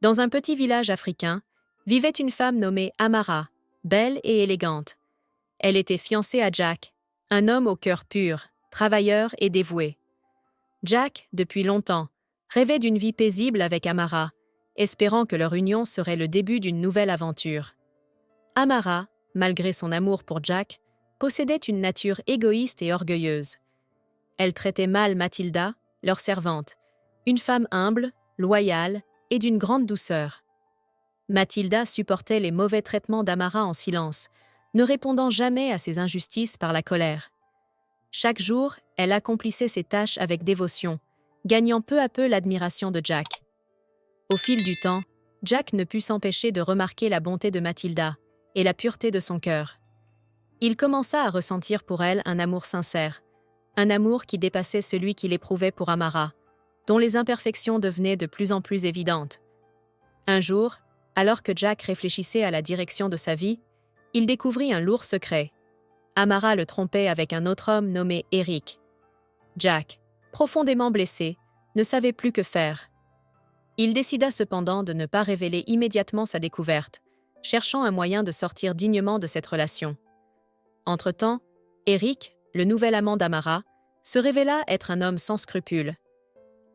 Dans un petit village africain, vivait une femme nommée Amara, belle et élégante. Elle était fiancée à Jack, un homme au cœur pur, travailleur et dévoué. Jack, depuis longtemps, rêvait d'une vie paisible avec Amara, espérant que leur union serait le début d'une nouvelle aventure. Amara, malgré son amour pour Jack, possédait une nature égoïste et orgueilleuse. Elle traitait mal Mathilda, leur servante, une femme humble, loyale et d'une grande douceur. Mathilda supportait les mauvais traitements d'Amara en silence, ne répondant jamais à ses injustices par la colère. Chaque jour, elle accomplissait ses tâches avec dévotion, gagnant peu à peu l'admiration de Jack. Au fil du temps, Jack ne put s'empêcher de remarquer la bonté de Mathilda et la pureté de son cœur. Il commença à ressentir pour elle un amour sincère, un amour qui dépassait celui qu'il éprouvait pour Amara, dont les imperfections devenaient de plus en plus évidentes. Un jour, alors que Jack réfléchissait à la direction de sa vie, il découvrit un lourd secret. Amara le trompait avec un autre homme nommé Eric. Jack, profondément blessé, ne savait plus que faire. Il décida cependant de ne pas révéler immédiatement sa découverte, cherchant un moyen de sortir dignement de cette relation. Entre-temps, Eric, le nouvel amant d'Amara, se révéla être un homme sans scrupules.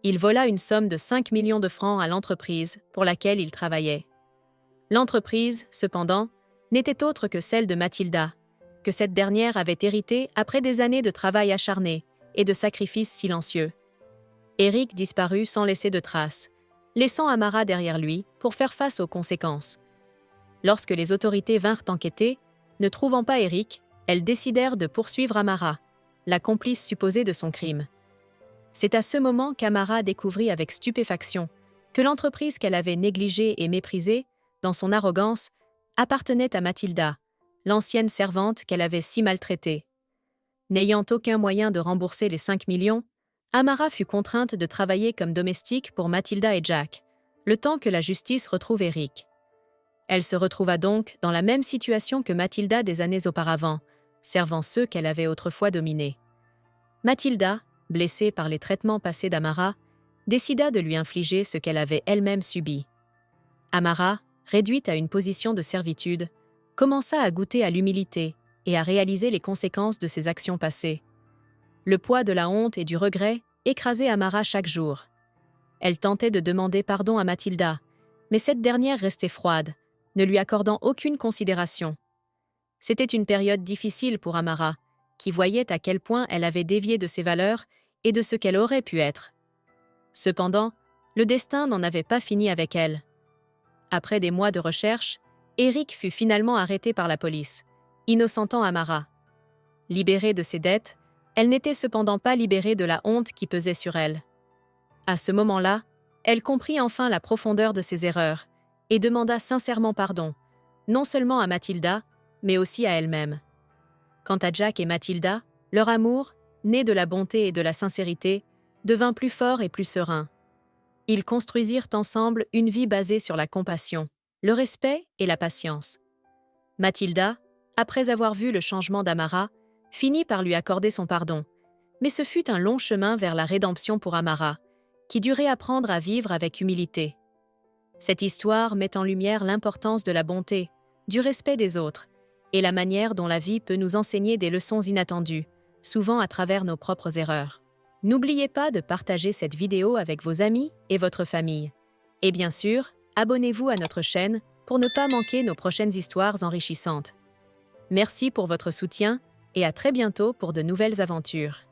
Il vola une somme de 5 millions de francs à l'entreprise pour laquelle il travaillait. L'entreprise, cependant, n'était autre que celle de Mathilda, que cette dernière avait héritée après des années de travail acharné et de sacrifices silencieux. Eric disparut sans laisser de traces, laissant Amara derrière lui pour faire face aux conséquences. Lorsque les autorités vinrent enquêter, ne trouvant pas Eric, elles décidèrent de poursuivre Amara, la complice supposée de son crime. C'est à ce moment qu'Amara découvrit avec stupéfaction que l'entreprise qu'elle avait négligée et méprisée, dans son arrogance, appartenait à Mathilda, l'ancienne servante qu'elle avait si maltraitée. N'ayant aucun moyen de rembourser les 5 millions, Amara fut contrainte de travailler comme domestique pour Mathilda et Jack, le temps que la justice retrouve Eric. Elle se retrouva donc dans la même situation que Mathilda des années auparavant, servant ceux qu'elle avait autrefois dominés. Mathilda, blessée par les traitements passés d'Amara, décida de lui infliger ce qu'elle avait elle-même subi. Amara, réduite à une position de servitude, commença à goûter à l'humilité et à réaliser les conséquences de ses actions passées. Le poids de la honte et du regret écrasait Amara chaque jour. Elle tentait de demander pardon à Mathilda, mais cette dernière restait froide, ne lui accordant aucune considération. C'était une période difficile pour Amara, qui voyait à quel point elle avait dévié de ses valeurs et de ce qu'elle aurait pu être. Cependant, le destin n'en avait pas fini avec elle. Après des mois de recherche, Eric fut finalement arrêté par la police, innocentant Amara. Libérée de ses dettes, elle n'était cependant pas libérée de la honte qui pesait sur elle. À ce moment-là, elle comprit enfin la profondeur de ses erreurs et demanda sincèrement pardon, non seulement à Mathilda, mais aussi à elle-même. Quant à Jack et Mathilda, leur amour, né de la bonté et de la sincérité, devint plus fort et plus serein. Ils construisirent ensemble une vie basée sur la compassion, le respect et la patience. Mathilda, après avoir vu le changement d'Amara, finit par lui accorder son pardon, mais ce fut un long chemin vers la rédemption pour Amara, qui dut réapprendre à vivre avec humilité. Cette histoire met en lumière l'importance de la bonté, du respect des autres, et la manière dont la vie peut nous enseigner des leçons inattendues, souvent à travers nos propres erreurs. N'oubliez pas de partager cette vidéo avec vos amis et votre famille. Et bien sûr, abonnez-vous à notre chaîne pour ne pas manquer nos prochaines histoires enrichissantes. Merci pour votre soutien et à très bientôt pour de nouvelles aventures.